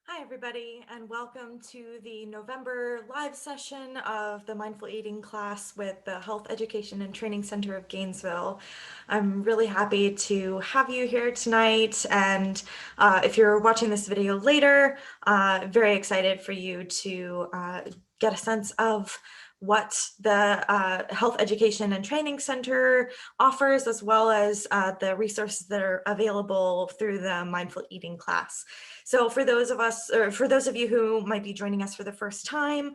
Hi, everybody, and welcome to the November live session of the Mindful Eating class with the Health Education and Training Center of Gainesville. I'm really happy to have you here tonight, and if you're watching this video later, very excited for you to get a sense of what the Health Education and Training Center offers, as well as the resources that are available through the Mindful Eating class. So for those of you who might be joining us for the first time,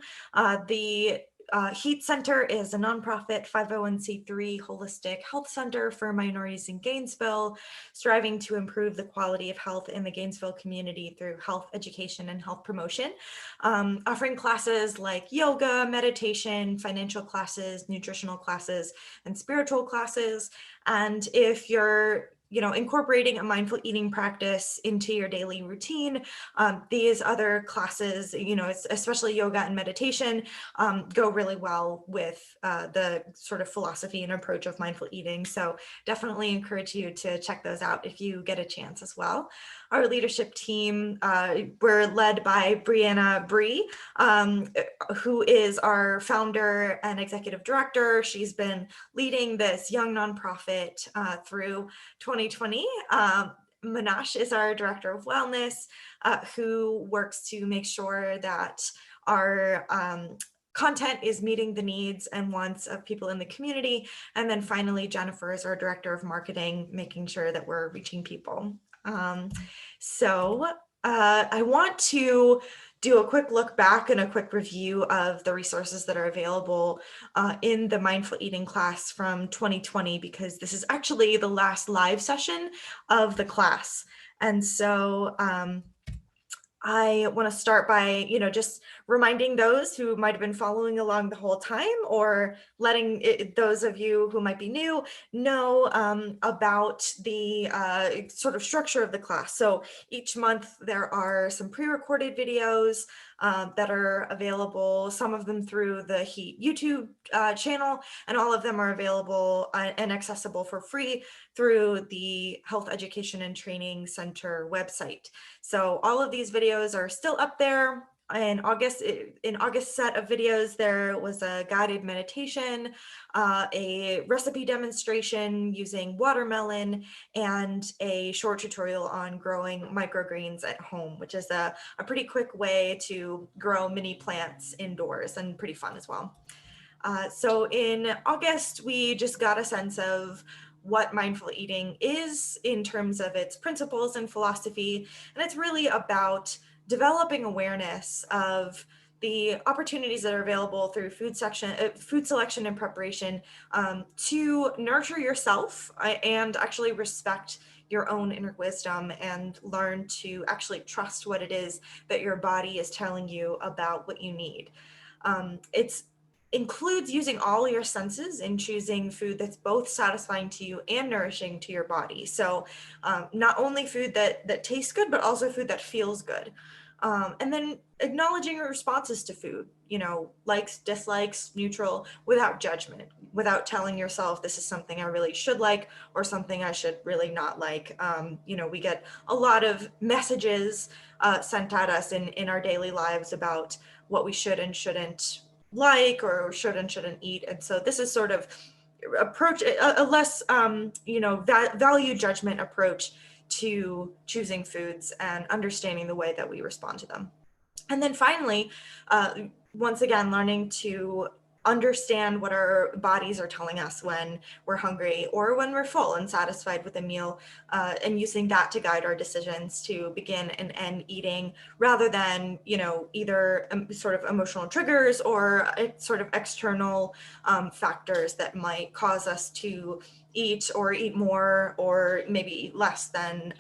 the H.E.A.T Center is a nonprofit 501c3 holistic health center for minorities in Gainesville, striving to improve the quality of health in the Gainesville community through health education and health promotion, offering classes like yoga, meditation, financial classes, nutritional classes, and spiritual classes. And if you're incorporating a mindful eating practice into your daily routine, these other classes, especially yoga and meditation, go really well with the sort of philosophy and approach of mindful eating. So definitely encourage you to check those out if you get a chance as well. Our leadership team, we're led by Brianna Bree, who is our founder and executive director. She's been leading this young nonprofit through 2020. Manash is our director of wellness, who works to make sure that our content is meeting the needs and wants of people in the community. And then finally, Jennifer is our director of marketing, making sure that we're reaching people. I want to do a quick look back and a quick review of the resources that are available in the mindful eating class from 2020, because this is actually the last live session of the class. And so I want to start by, just reminding those who might have been following along the whole time, or letting those of you who might be new know about the sort of structure of the class. So each month there are some pre-recorded videos that are available, some of them through the H.E.A.T YouTube channel, and all of them are available and accessible for free through the Health Education and Training Center website. So all of these videos are still up there. In August set of videos, there was a guided meditation, a recipe demonstration using watermelon, and a short tutorial on growing microgreens at home, which is a pretty quick way to grow mini plants indoors and pretty fun as well. So in August, we just got a sense of what mindful eating is in terms of its principles and philosophy. And it's really about developing awareness of the opportunities that are available through food selection and preparation to nurture yourself and actually respect your own inner wisdom and learn to actually trust what it is that your body is telling you about what you need. It's includes using all your senses in choosing food that's both satisfying to you and nourishing to your body. So not only food that tastes good, but also food that feels good. And then acknowledging your responses to food, likes, dislikes, neutral, without judgment, without telling yourself this is something I really should like or something I should really not like. We get a lot of messages sent at us in our daily lives about what we should and shouldn't like or should and shouldn't eat. And so this is sort of approach a less value judgment approach to choosing foods and understanding the way that we respond to them. And then finally, once again, learning to understand what our bodies are telling us when we're hungry or when we're full and satisfied with a meal, and using that to guide our decisions to begin and end eating, rather than either sort of emotional triggers or sort of external factors that might cause us to eat more or maybe eat less than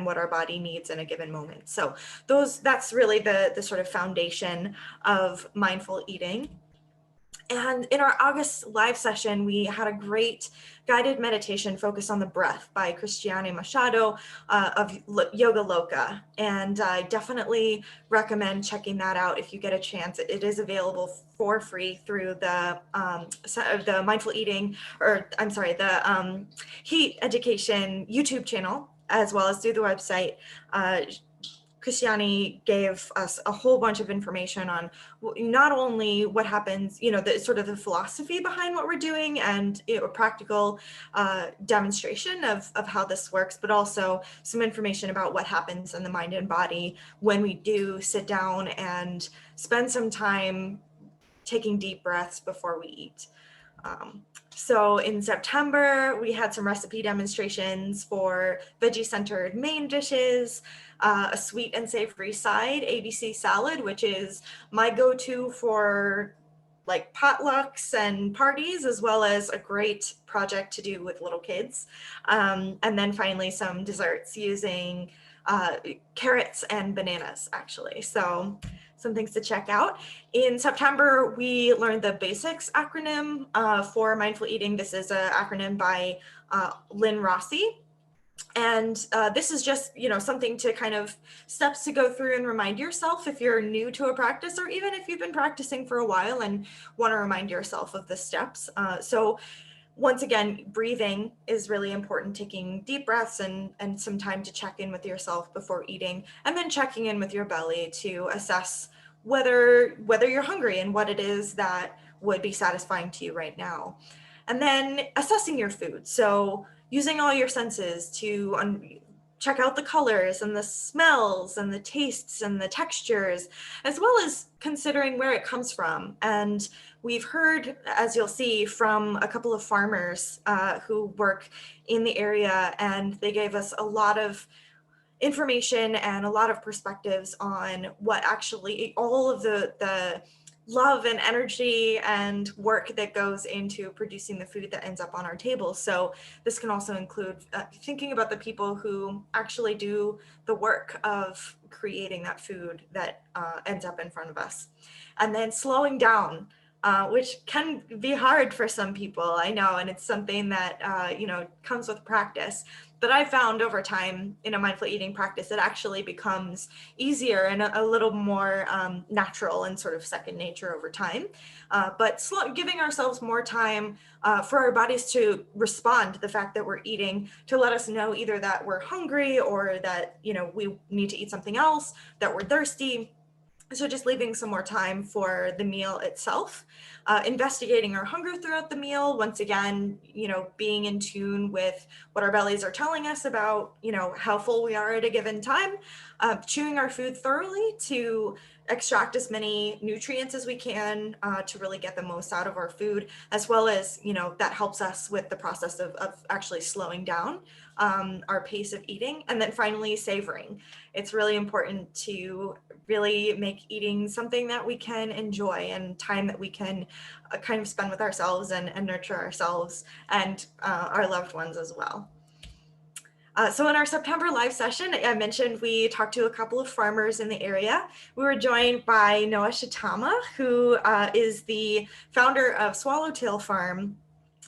what our body needs in a given moment. So that's really the sort of foundation of mindful eating. And in our August live session, we had a great guided meditation focused on the breath by Cristiane Machado of Yoga Loca. And I definitely recommend checking that out if you get a chance. It is available for free through the mindful eating, the H.E.A.T Education YouTube channel, as well as through the website. Christiani gave us a whole bunch of information on not only what happens, the sort of the philosophy behind what we're doing and a practical demonstration of how this works, but also some information about what happens in the mind and body when we do sit down and spend some time taking deep breaths before we eat. So in September, we had some recipe demonstrations for veggie-centered main dishes, a sweet and savory side, ABC salad, which is my go-to for like potlucks and parties, as well as a great project to do with little kids. And then finally some desserts using carrots and bananas, actually. So some things to check out. In September, we learned the BASICS acronym for mindful eating. This is an acronym by Lynn Rossi. And this is just, something to kind of steps to go through and remind yourself if you're new to a practice, or even if you've been practicing for a while and want to remind yourself of the steps. So once again, breathing is really important, taking deep breaths and some time to check in with yourself before eating, and then checking in with your belly to assess whether you're hungry and what it is that would be satisfying to you right now. And then assessing your food. So using all your senses to check out the colors and the smells and the tastes and the textures, as well as considering where it comes from. And we've heard, as you'll see, from a couple of farmers who work in the area, and they gave us a lot of information and a lot of perspectives on what actually all of the love and energy and work that goes into producing the food that ends up on our table. So this can also include thinking about the people who actually do the work of creating that food that ends up in front of us. And then slowing down, which can be hard for some people, I know, and it's something that comes with practice. But I found over time in a mindful eating practice, it actually becomes easier and a little more natural and sort of second nature over time. But giving ourselves more time for our bodies to respond to the fact that we're eating, to let us know either that we're hungry or that we need to eat something else, that we're thirsty. So just leaving some more time for the meal itself, investigating our hunger throughout the meal. Once again, being in tune with what our bellies are telling us about, how full we are at a given time, chewing our food thoroughly to extract as many nutrients as we can to really get the most out of our food, as well as, that helps us with the process of actually slowing down our pace of eating. And then finally, savoring. It's really important to really make eating something that we can enjoy and time that we can kind of spend with ourselves and nurture ourselves and our loved ones as well. So in our September live session, I mentioned we talked to a couple of farmers in the area. We were joined by Noah Shitama, who is the founder of Swallowtail Farm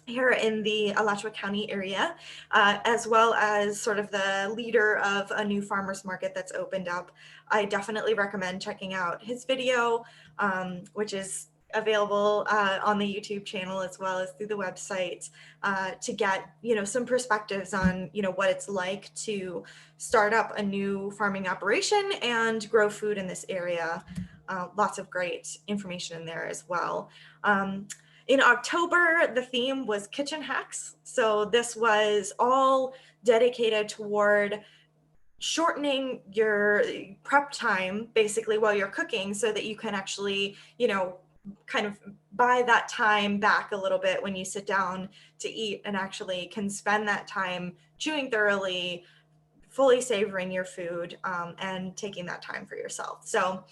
here in the Alachua County area, as well as sort of the leader of a new farmers market that's opened up. I definitely recommend checking out his video, which is available on the YouTube channel as well as through the website to get some perspectives on what it's like to start up a new farming operation and grow food in this area. Lots of great information in there as well. In October, the theme was kitchen hacks. So this was all dedicated toward shortening your prep time basically while you're cooking so that you can actually, kind of buy that time back a little bit when you sit down to eat and actually can spend that time chewing thoroughly, fully savoring your food and taking that time for yourself. So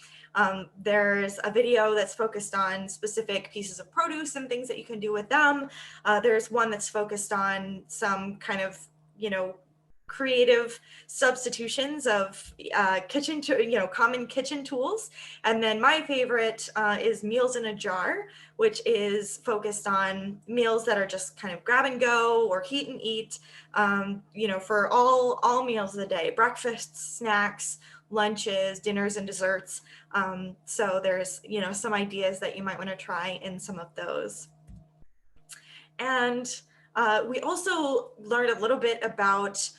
there's a video that's focused on specific pieces of produce and things that you can do with them. There's one that's focused on some kind of, creative substitutions of common kitchen tools. And then my favorite is Meals in a Jar, which is focused on meals that are just kind of grab and go or heat and eat, for all meals of the day, breakfasts, snacks, lunches, dinners, and desserts. So there's, some ideas that you might want to try in some of those. And we also learned a little bit about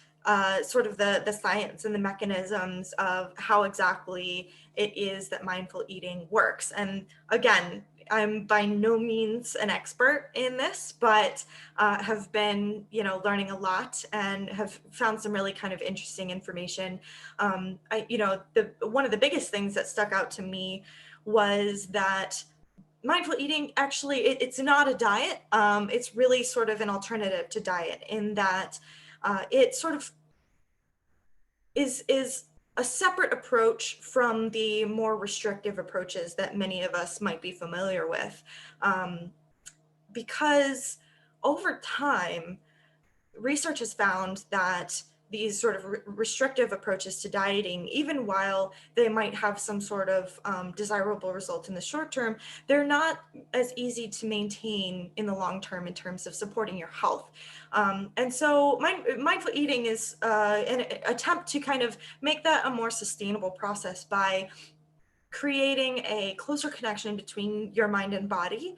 sort of the science and the mechanisms of how exactly it is that mindful eating works. And again, I'm by no means an expert in this, but have been, learning a lot and have found some really kind of interesting information. One of the biggest things that stuck out to me was that mindful eating actually it's not a diet. It's really sort of an alternative to diet in that it sort of is a separate approach from the more restrictive approaches that many of us might be familiar with, um, because over time research has found that these sort of restrictive approaches to dieting, even while they might have some sort of desirable result in the short term, they're not as easy to maintain in the long term in terms of supporting your health. And so mindful eating is an attempt to kind of make that a more sustainable process by creating a closer connection between your mind and body,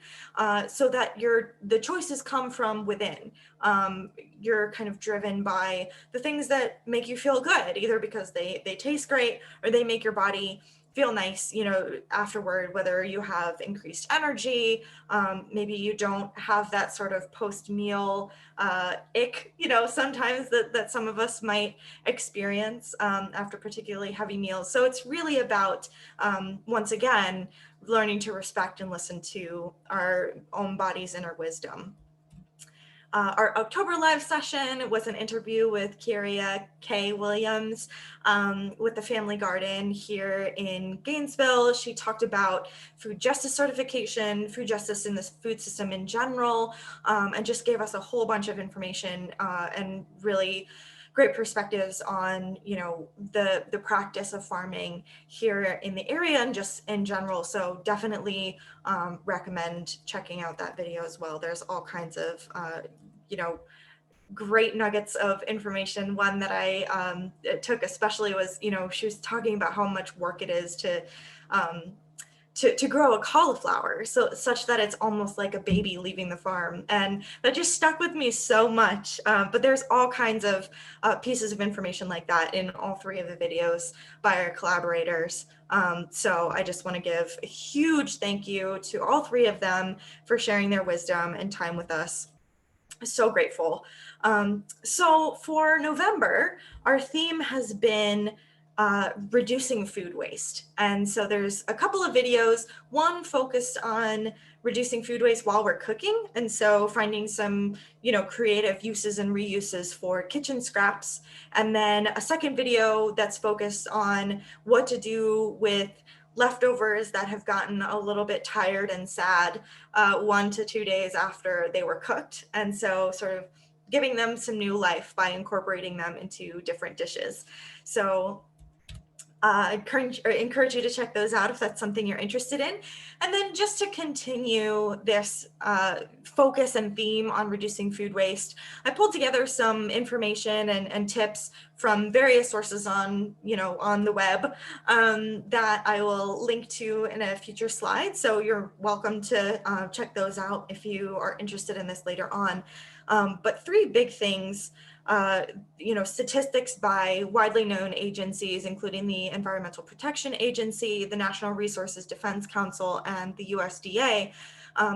so that the choices come from within. You're kind of driven by the things that make you feel good, either because they taste great or they make your body feel nice, afterward, whether you have increased energy, maybe you don't have that sort of post-meal ick, sometimes that some of us might experience after particularly heavy meals. So it's really about, once again, learning to respect and listen to our own body's inner wisdom. Our October live session was an interview with Kyria K. Williams with the Family Garden here in Gainesville. She talked about food justice certification, food justice in the food system in general, and just gave us a whole bunch of information and really great perspectives on, the practice of farming here in the area and just in general. So definitely recommend checking out that video as well. There's all kinds of great nuggets of information. One that I took especially was, she was talking about how much work it is um, to grow a cauliflower, so such that it's almost like a baby leaving the farm, and that just stuck with me so much. But there's all kinds of pieces of information like that in all three of the videos by our collaborators. So I just want to give a huge thank you to all three of them for sharing their wisdom and time with us. So grateful. So for November, our theme has been reducing food waste. And so there's a couple of videos, one focused on reducing food waste while we're cooking. And so finding some, creative uses and reuses for kitchen scraps. And then a second video that's focused on what to do with leftovers that have gotten a little bit tired and sad 1 to 2 days after they were cooked. And so sort of giving them some new life by incorporating them into different dishes. So I encourage you to check those out if that's something you're interested in. And then just to continue this focus and theme on reducing food waste, I pulled together some information and tips from various sources on the web that I will link to in a future slide. So you're welcome to check those out if you are interested in this later on. But three big things. Statistics by widely known agencies, including the Environmental Protection Agency, the National Resources Defense Council, and the USDA,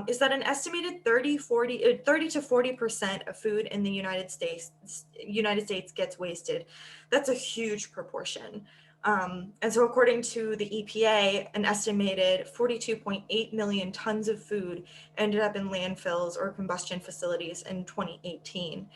is that an estimated 30 to 40% of food in the United States gets wasted. That's a huge proportion. And so according to the EPA, an estimated 42.8 million tons of food ended up in landfills or combustion facilities in 2018.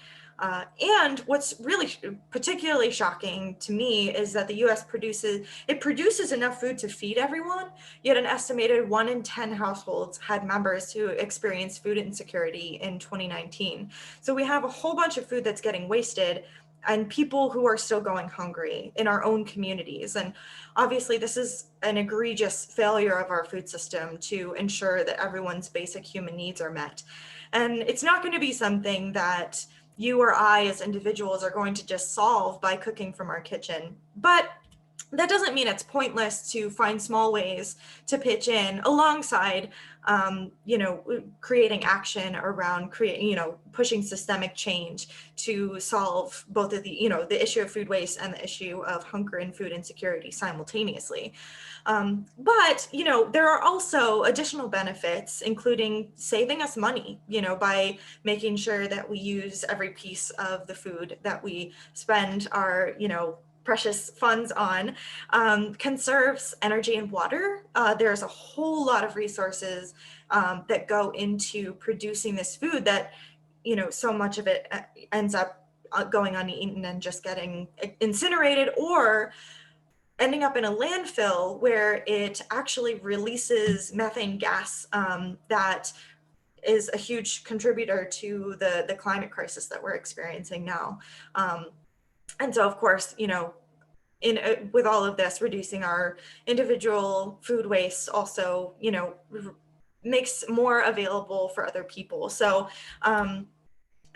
And what's really particularly shocking to me is that the US produces enough food to feed everyone, yet an estimated 1 in 10 households had members who experienced food insecurity in 2019. So we have a whole bunch of food that's getting wasted and people who are still going hungry in our own communities. And obviously this is an egregious failure of our food system to ensure that everyone's basic human needs are met. And it's not going to be something that you or I as individuals are going to just solve by cooking from our kitchen. But that doesn't mean it's pointless to find small ways to pitch in alongside, creating action around pushing systemic change to solve both of the issue of food waste and the issue of hunger and food insecurity simultaneously. But there are also additional benefits, including saving us money, by making sure that we use every piece of the food that we spend our, precious funds on, conserves energy and water. There's a whole lot of resources that go into producing this food that, so much of it ends up going uneaten and just getting incinerated or ending up in a landfill where it actually releases methane gas that is a huge contributor to the climate crisis that we're experiencing now. And so, of course, with all of this, reducing our individual food waste also, makes more available for other people. So,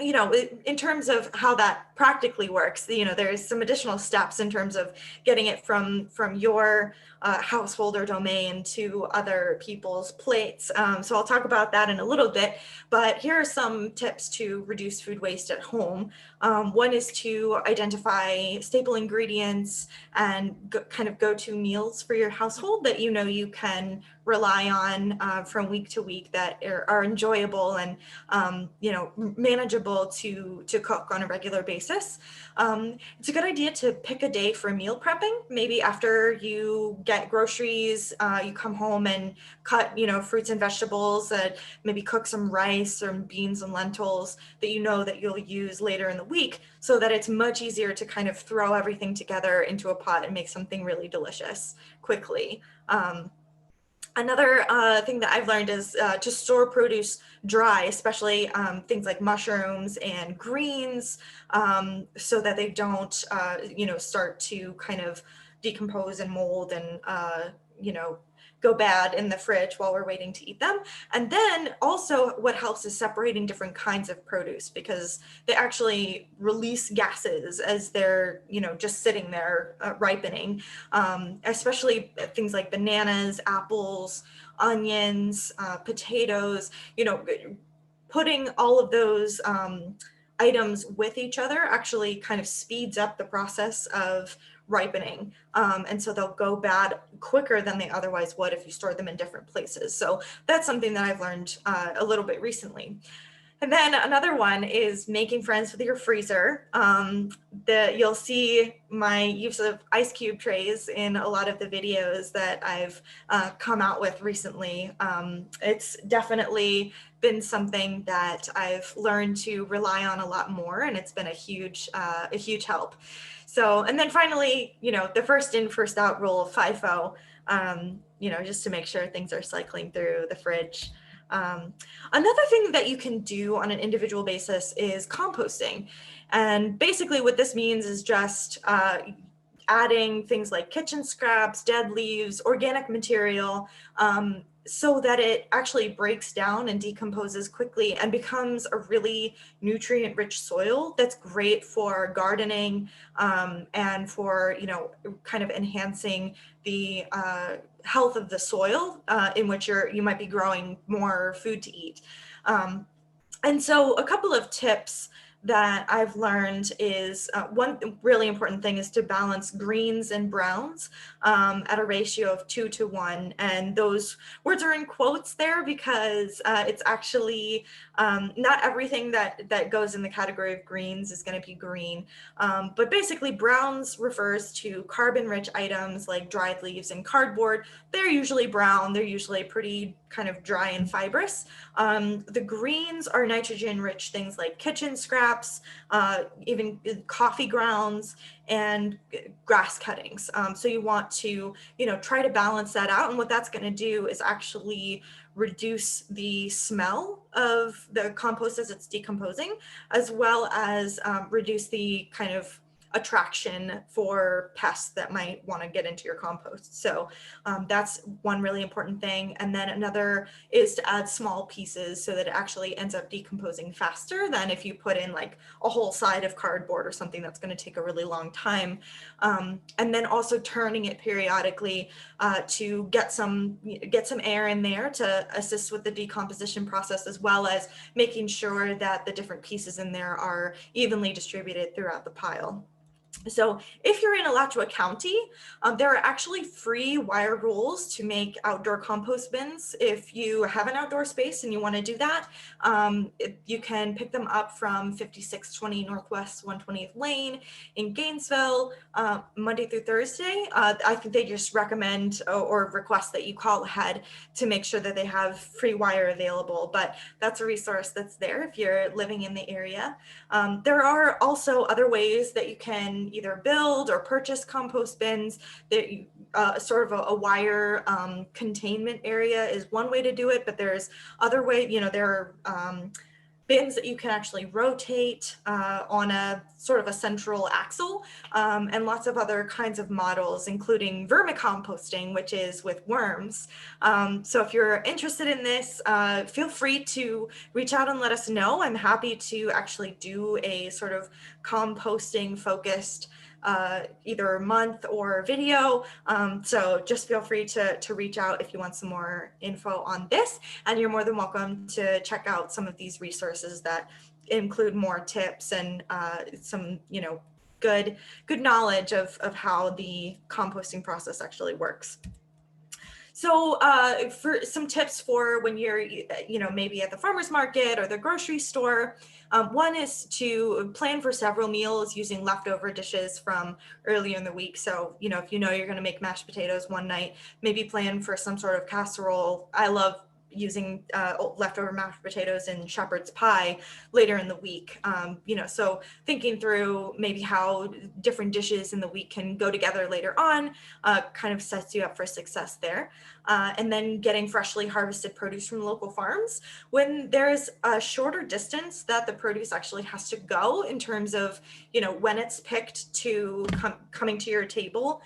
in terms of how that practically works, there's some additional steps in terms of getting it from your household or domain to other people's plates. So I'll talk about that in a little bit, but here are some tips to reduce food waste at home. One is to identify staple ingredients and kind of go-to meals for your household that you can rely on from week to week, that are enjoyable and manageable to cook on a regular basis. It's a good idea to pick a day for meal prepping. Maybe after you get groceries, you come home and cut fruits and vegetables, maybe cook some rice or beans and lentils that that you'll use later in the week, so that it's much easier to kind of throw everything together into a pot and make something really delicious quickly. Another thing that I've learned is to store produce dry, especially things like mushrooms and greens, so that they don't, start to kind of decompose and mold and, go bad in the fridge while we're waiting to eat them. And then also what helps is separating different kinds of produce, because they actually release gases as they're, just sitting there ripening, especially things like bananas, apples, onions, potatoes, putting all of those items with each other actually kind of speeds up the process of ripening. And so they'll go bad quicker than they otherwise would if you store them in different places. So that's something that I've learned a little bit recently. And then another one is making friends with your freezer. You'll see my use of ice cube trays in a lot of the videos that I've come out with recently. It's definitely been something that I've learned to rely on a lot more, and it's been a huge help. So, and then finally, the first in, first out rule of FIFO, just to make sure things are cycling through the fridge. Another thing that you can do on an individual basis is composting. And basically what this means is just adding things like kitchen scraps, dead leaves, organic material, so that it actually breaks down and decomposes quickly and becomes a really nutrient-rich soil that's great for gardening, and for, kind of enhancing the health of the soil in which you might be growing more food to eat. And so a couple of tips that I've learned is one really important thing is to balance greens and browns at a ratio of 2-to-1. And those words are in quotes there because it's actually not everything that goes in the category of greens is going to be green. But basically browns refers to carbon-rich items like dried leaves and cardboard. They're usually brown. They're usually pretty kind of dry and fibrous. The greens are nitrogen-rich things like kitchen scraps, even coffee grounds, and grass cuttings. So you want to, try to balance that out. And what that's going to do is actually reduce the smell of the compost as it's decomposing, as well as reduce the kind of attraction for pests that might want to get into your compost. So that's one really important thing. And then another is to add small pieces so that it actually ends up decomposing faster than if you put in like a whole side of cardboard or something that's going to take a really long time. And then also turning it periodically to get some air in there to assist with the decomposition process, as well as making sure that the different pieces in there are evenly distributed throughout the pile. So if you're in Alachua County, there are actually free wire rules to make outdoor compost bins. If you have an outdoor space and you want to do that, you can pick them up from 5620 Northwest 120th Lane in Gainesville, Monday through Thursday. I think they just recommend or request that you call ahead to make sure that they have free wire available, but that's a resource that's there if you're living in the area. There are also other ways that you can either build or purchase compost bins. Sort of a wire containment area is one way to do it, but there's other ways, there are bins that you can actually rotate on a sort of a central axle, and lots of other kinds of models, including vermicomposting, which is with worms. So if you're interested in this, feel free to reach out and let us know. I'm happy to actually do a sort of composting focused either month or video. So just feel free to reach out if you want some more info on this, and you're more than welcome to check out some of these resources that include more tips and some, good knowledge of how the composting process actually works. So for some tips for when you're, maybe at the farmer's market or the grocery store, one is to plan for several meals using leftover dishes from earlier in the week. So, if you're going to make mashed potatoes one night, maybe plan for some sort of casserole. I love using leftover mashed potatoes and shepherd's pie later in the week. So thinking through maybe how different dishes in the week can go together later on kind of sets you up for success there. And then getting freshly harvested produce from local farms. When there's a shorter distance that the produce actually has to go in terms of, when it's picked to coming to your table,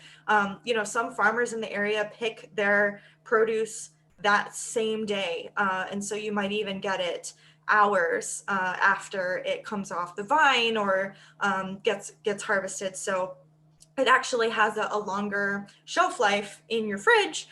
some farmers in the area pick their produce that same day. And so you might even get it hours after it comes off the vine or gets harvested. So it actually has a longer shelf life in your fridge,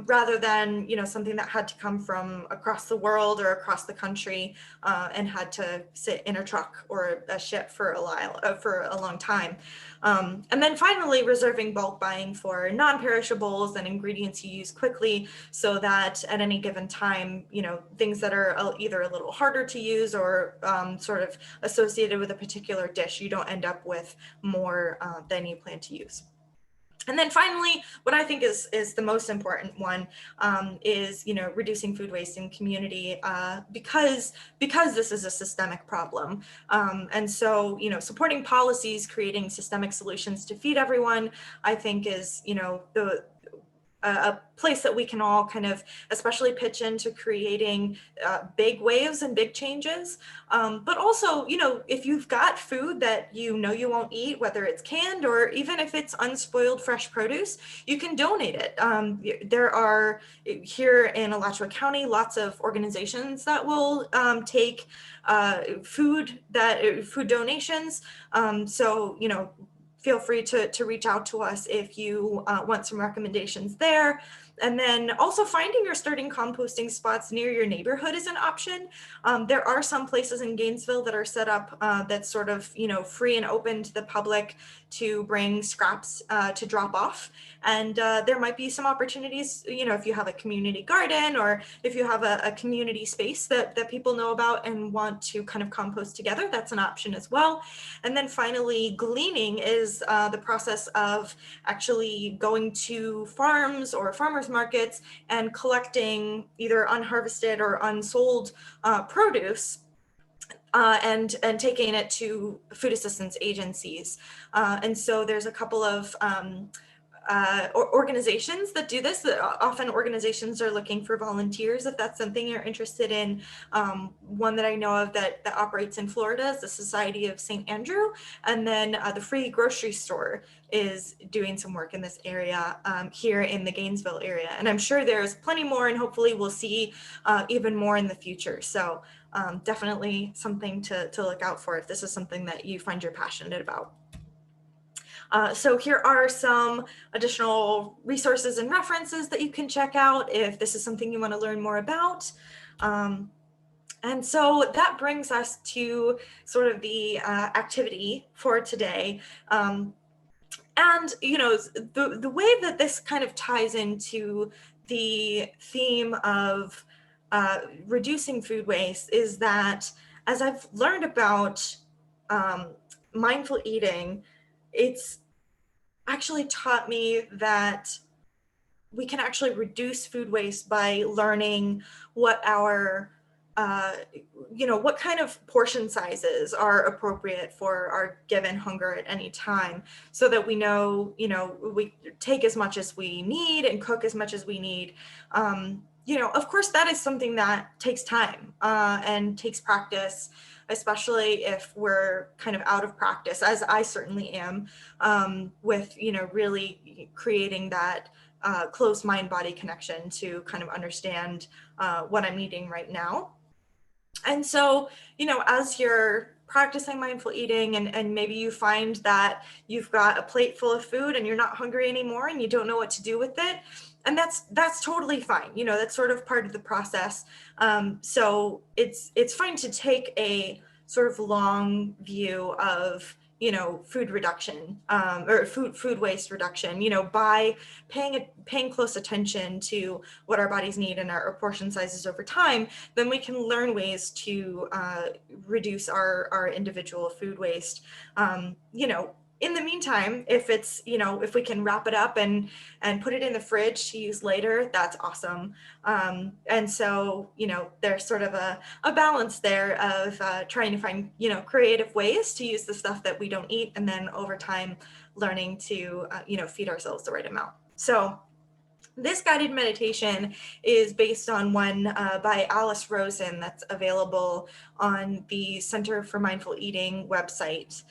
rather than something that had to come from across the world or across the country and had to sit in a truck or a ship for a long time. And then finally, reserving bulk buying for non-perishables and ingredients you use quickly, so that at any given time, things that are either a little harder to use or sort of associated with a particular dish, you don't end up with more than you plan to use. And then finally, what I think is the most important one is reducing food waste in community, because this is a systemic problem. And so supporting policies, creating systemic solutions to feed everyone, I think is a place that we can all kind of especially pitch into creating big waves and big changes. But also, if you've got food that you won't eat, whether it's canned or even if it's unspoiled fresh produce, you can donate it. There are here in Alachua County lots of organizations that will take food donations. So feel free to reach out to us if you want some recommendations there. And then also finding your starting composting spots near your neighborhood is an option. There are some places in Gainesville that are set up that's sort of, free and open to the public to bring scraps to drop off. And there might be some opportunities, if you have a community garden or if you have a community space that people know about and want to kind of compost together, that's an option as well. And then finally, gleaning is the process of actually going to farms or farmers markets and collecting either unharvested or unsold produce and taking it to food assistance agencies. And so there's a couple of organizations that do this. Often organizations are looking for volunteers if that's something you're interested in. One that I know of that operates in Florida is the Society of St. Andrew, and then the Free Grocery Store is doing some work in this area here in the Gainesville area. And I'm sure there's plenty more, and hopefully we'll see even more in the future. So definitely something to look out for if this is something that you find you're passionate about. So here are some additional resources and references that you can check out if this is something you want to learn more about. And so that brings us to sort of the activity for today. And, you know, the way that this kind of ties into the theme of reducing food waste is that as I've learned about mindful eating, it's actually taught me that we can actually reduce food waste by learning what our what kind of portion sizes are appropriate for our given hunger at any time, so that we know, we take as much as we need and cook as much as we need. Of course, that is something that takes time and takes practice, especially if we're kind of out of practice, as I certainly am, with, really creating that close mind-body connection to kind of understand what I'm eating right now. And so, as you're practicing mindful eating and maybe you find that you've got a plate full of food and you're not hungry anymore and you don't know what to do with it, and that's totally fine. That's sort of part of the process. So it's fine to take a sort of long view of food reduction or food waste reduction, by paying close attention to what our bodies need and our portion sizes over time. Then we can learn ways to reduce our individual food waste. In the meantime, if it's, if we can wrap it up and put it in the fridge to use later, that's awesome. And so, there's sort of a balance there of trying to find, creative ways to use the stuff that we don't eat, and then over time learning to, feed ourselves the right amount. So this guided meditation is based on one by Alice Rosen that's available on the Center for Mindful Eating website,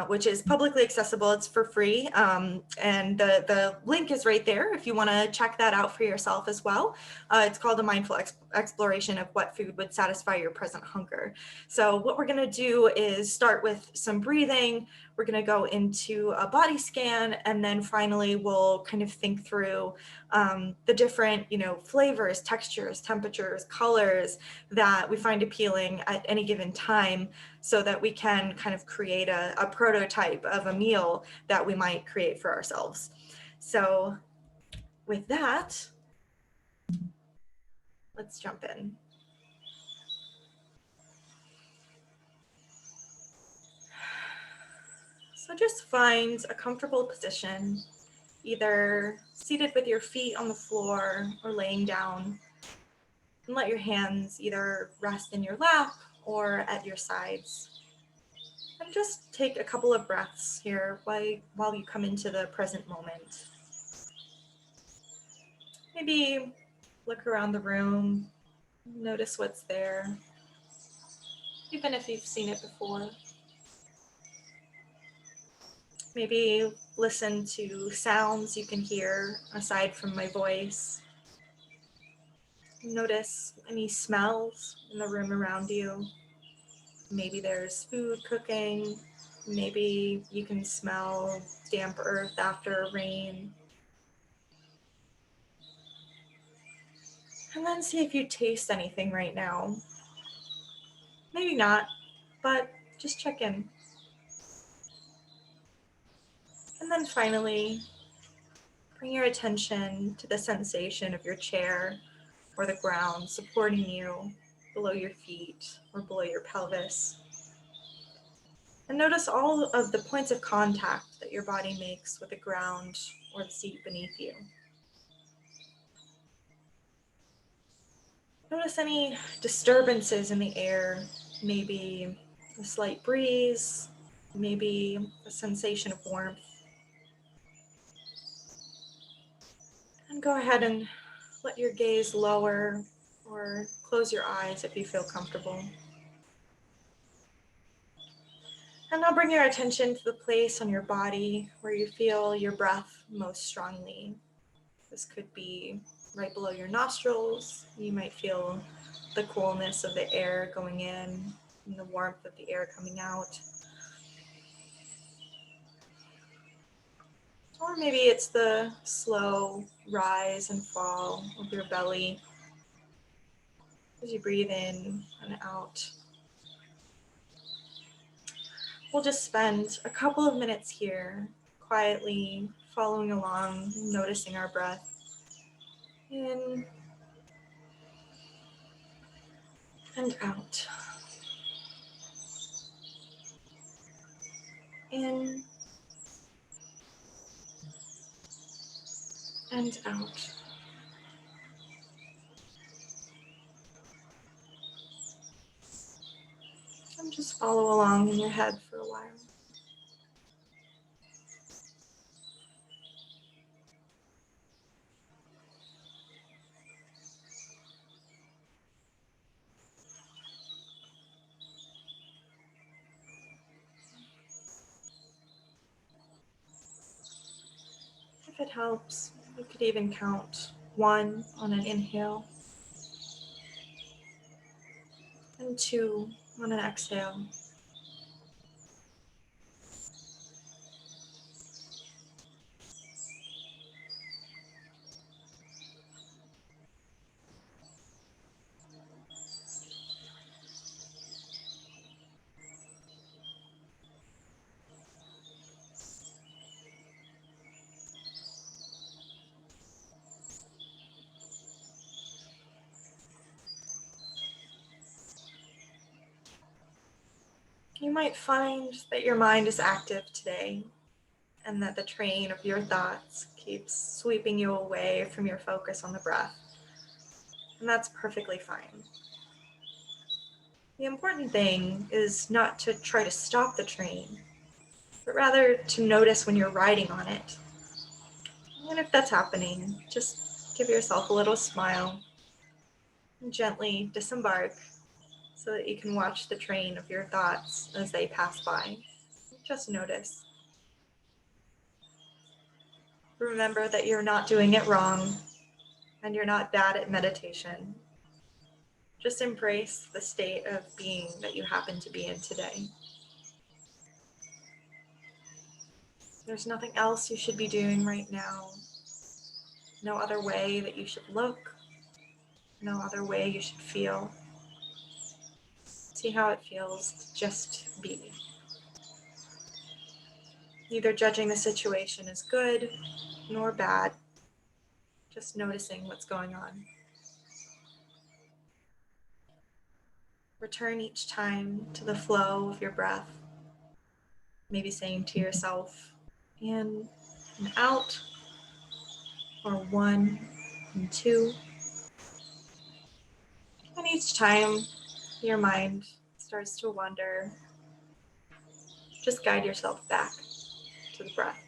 which is publicly accessible. It's for free. And the link is right there if you want to check that out for yourself as well. It's called A Mindful Exploration of What Food Would Satisfy Your Present Hunger. So what we're going to do is start with some breathing. We're going to go into a body scan, and then finally we'll kind of think through the different, flavors, textures, temperatures, colors that we find appealing at any given time, so that we can kind of create a prototype of a meal that we might create for ourselves. So with that, let's jump in. So just find a comfortable position, either seated with your feet on the floor or laying down, and let your hands either rest in your lap or at your sides. And just take a couple of breaths here while you come into the present moment. Maybe look around the room, notice what's there, even if you've seen it before. Maybe listen to sounds you can hear aside from my voice. Notice any smells in the room around you. Maybe there's food cooking. Maybe you can smell damp earth after rain. And then see if you taste anything right now. Maybe not, but just check in. And then finally, bring your attention to the sensation of your chair or the ground supporting you below your feet or below your pelvis. And notice all of the points of contact that your body makes with the ground or the seat beneath you. Notice any disturbances in the air, maybe a slight breeze, maybe a sensation of warmth. And go ahead and let your gaze lower or close your eyes if you feel comfortable. And now bring your attention to the place on your body where you feel your breath most strongly. This could be right below your nostrils. You might feel the coolness of the air going in and the warmth of the air coming out. Or maybe it's the slow rise and fall of your belly as you breathe in and out. We'll just spend a couple of minutes here, quietly following along, noticing our breath. In and out. In and out. And just follow along in your head for a while. If it helps, you could even count 1 on an inhale and 2 on an exhale. You might find that your mind is active today and that the train of your thoughts keeps sweeping you away from your focus on the breath. And that's perfectly fine. The important thing is not to try to stop the train, but rather to notice when you're riding on it. And if that's happening, just give yourself a little smile and gently disembark so that you can watch the train of your thoughts as they pass by. Just notice. Remember that you're not doing it wrong and you're not bad at meditation. Just embrace the state of being that you happen to be in today. There's nothing else you should be doing right now. No other way that you should look. No other way you should feel. See how it feels to just be. Neither judging the situation as good nor bad. Just noticing what's going on. Return each time to the flow of your breath. Maybe saying to yourself, in and out, or 1 and 2. And each time your mind starts to wander, just guide yourself back to the breath.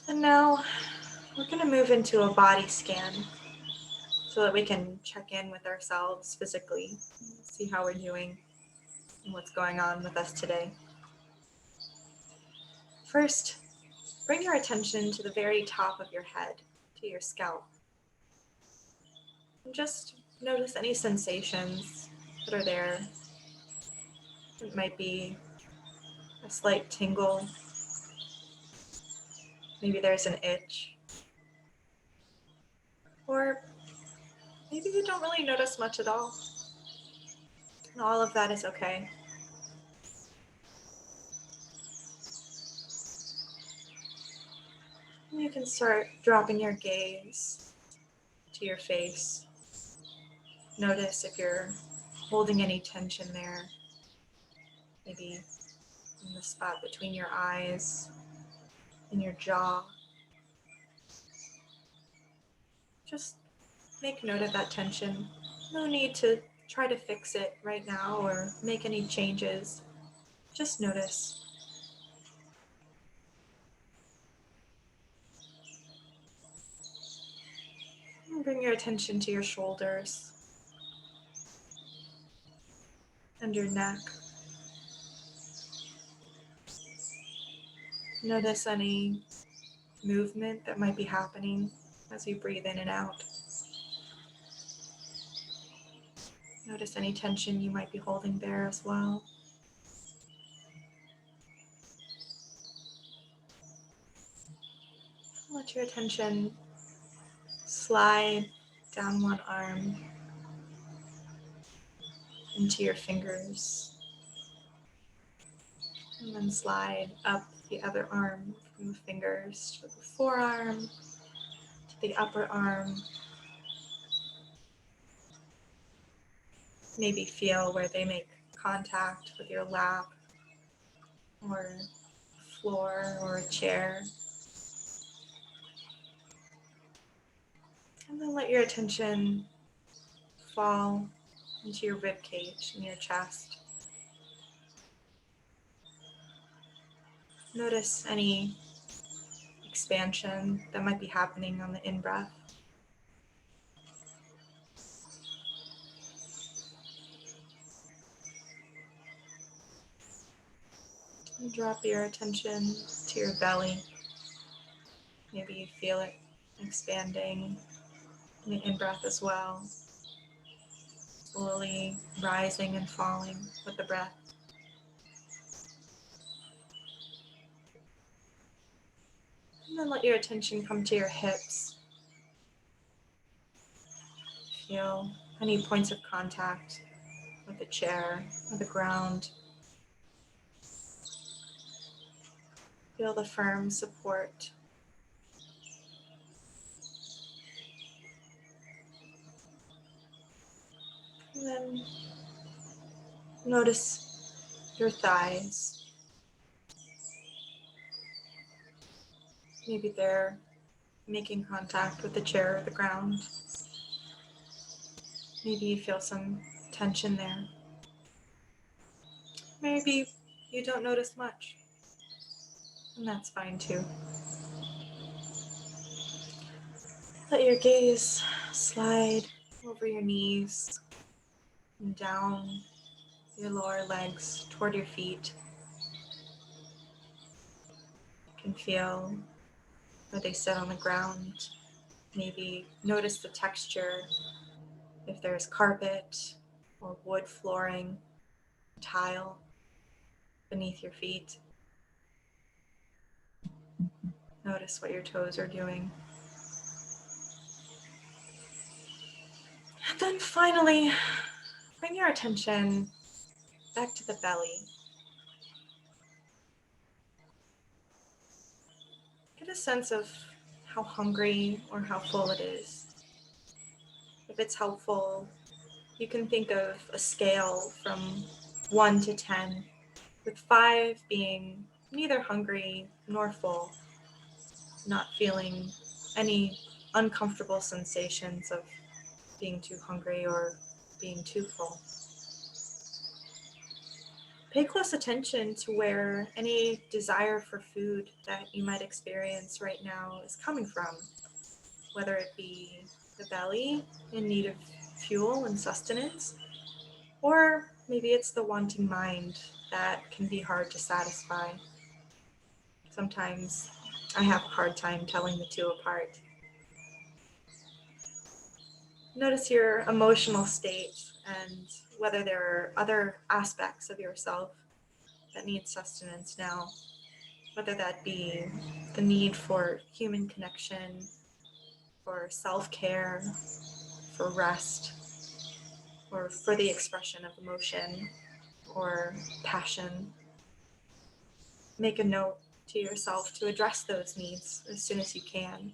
And now we're going to move into a body scan so that we can check in with ourselves physically, see how we're doing and what's going on with us today. First, bring your attention to the very top of your head, to your scalp. And just notice any sensations that are there. It might be a slight tingle. Maybe there's an itch. Or maybe you don't really notice much at all. All of that is okay. You can start dropping your gaze to your face. Notice if you're holding any tension there, maybe in the spot between your eyes and your jaw. Just make note of that tension. No need to try to fix it right now or make any changes. Just notice. And bring your attention to your shoulders and your neck. Notice any movement that might be happening as you breathe in and out. Notice any tension you might be holding there as well. Let your attention slide down one arm into your fingers, and then slide up the other arm from the fingers to the forearm, to the upper arm. Maybe feel where they make contact with your lap or floor or a chair. And then let your attention fall into your rib cage and your chest. Notice any expansion that might be happening on the in-breath. And drop your attention to your belly. Maybe you feel it expanding in the in-breath as well, slowly rising and falling with the breath. And then let your attention come to your hips. Feel any points of contact with the chair or the ground. Feel the firm support. And then notice your thighs. Maybe they're making contact with the chair or the ground. Maybe you feel some tension there. Maybe you don't notice much, and that's fine too. Let your gaze slide over your knees and down your lower legs toward your feet. You can feel where they sit on the ground. Maybe notice the texture, if there's carpet or wood flooring, tile beneath your feet. Notice what your toes are doing. And then finally, bring your attention back to the belly. Get a sense of how hungry or how full it is. If it's helpful, you can think of a scale from 1 to 10, with 5 being neither hungry nor full, not feeling any uncomfortable sensations of being too hungry or being too full. Pay close attention to where any desire for food that you might experience right now is coming from, whether it be the belly in need of fuel and sustenance, or maybe it's the wanting mind that can be hard to satisfy. Sometimes I have a hard time telling the two apart. Notice your emotional state and whether there are other aspects of yourself that need sustenance now, whether that be the need for human connection, for self-care, for rest. or for the expression of emotion or passion. Make a note to yourself to address those needs as soon as you can.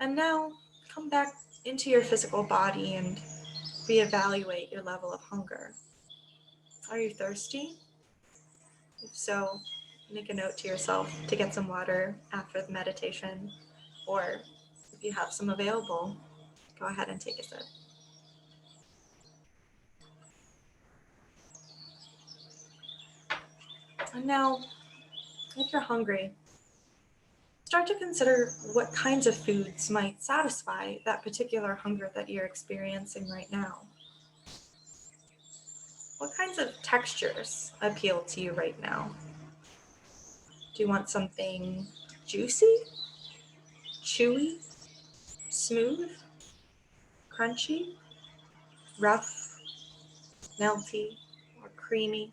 And now come back into your physical body and reevaluate your level of hunger. Are you thirsty? If so, make a note to yourself to get some water after the meditation, or if you have some available, go ahead and take a sip. And now, if you're hungry, start to consider what kinds of foods might satisfy that particular hunger that you're experiencing right now. What kinds of textures appeal to you right now? Do you want something juicy, chewy, smooth, crunchy, rough, melty, or creamy?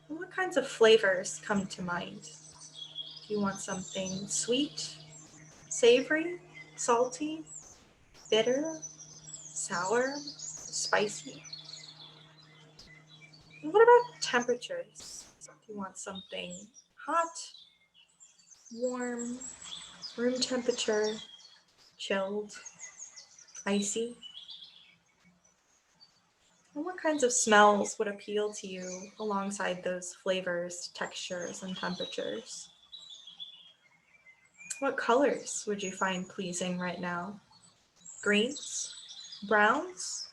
And what kinds of flavors come to mind? Do you want something sweet, savory, salty, bitter, sour, spicy? And what about temperatures? Do you want something hot, warm, room temperature, chilled, icy? And what kinds of smells would appeal to you alongside those flavors, textures, and temperatures? What colors would you find pleasing right now? Greens, browns,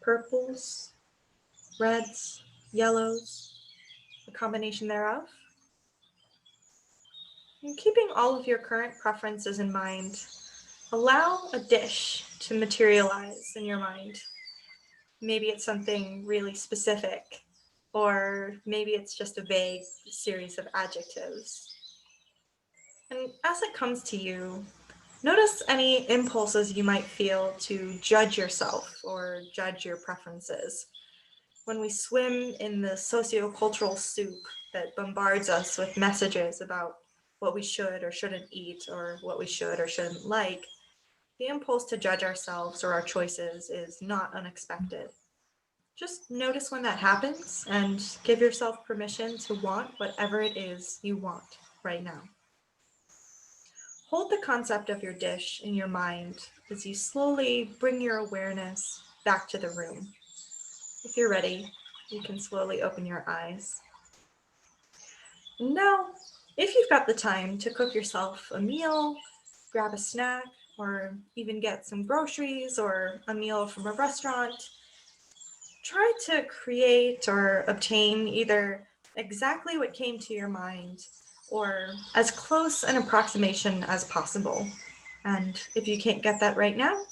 purples, reds, yellows, a combination thereof? And keeping all of your current preferences in mind, allow a dish to materialize in your mind. Maybe it's something really specific, or maybe it's just a vague series of adjectives. And as it comes to you, notice any impulses you might feel to judge yourself or judge your preferences. When we swim in the sociocultural soup that bombards us with messages about what we should or shouldn't eat or what we should or shouldn't like, the impulse to judge ourselves or our choices is not unexpected. Just notice when that happens and give yourself permission to want whatever it is you want right now. Hold the concept of your dish in your mind as you slowly bring your awareness back to the room. If you're ready, you can slowly open your eyes. Now, if you've got the time to cook yourself a meal, grab a snack, or even get some groceries or a meal from a restaurant, try to create or obtain either exactly what came to your mind or as close an approximation as possible. And if you can't get that right now,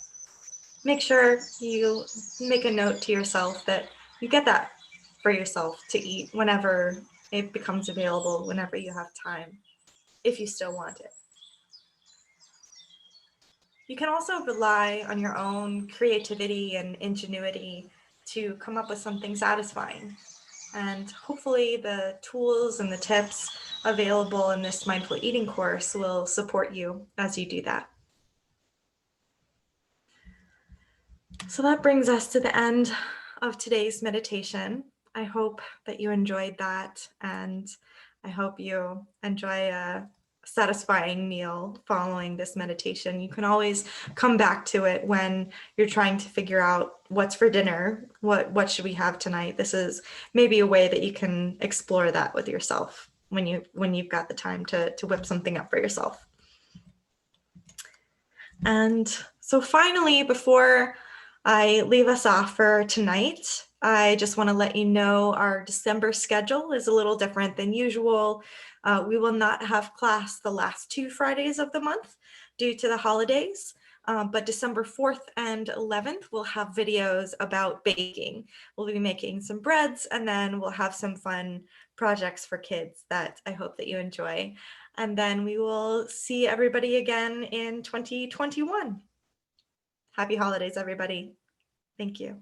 make sure you make a note to yourself that you get that for yourself to eat whenever it becomes available, whenever you have time, if you still want it. You can also rely on your own creativity and ingenuity to come up with something satisfying. And hopefully the tools and the tips available in this mindful eating course will support you as you do that. So that brings us to the end of today's meditation. I hope that you enjoyed that, and I hope you enjoy a satisfying meal following this meditation. You can always come back to it when you're trying to figure out what's for dinner, what should we have tonight. This is maybe a way that you can explore that with yourself when you've got the time to whip something up for yourself. And so finally, before I leave us off for tonight, I just want to let you know our December schedule is a little different than usual. We will not have class the last 2 Fridays of the month due to the holidays, but December 4th and 11th, we'll have videos about baking. We'll be making some breads, and then we'll have some fun projects for kids that I hope that you enjoy. And then we will see everybody again in 2021. Happy holidays, everybody. Thank you.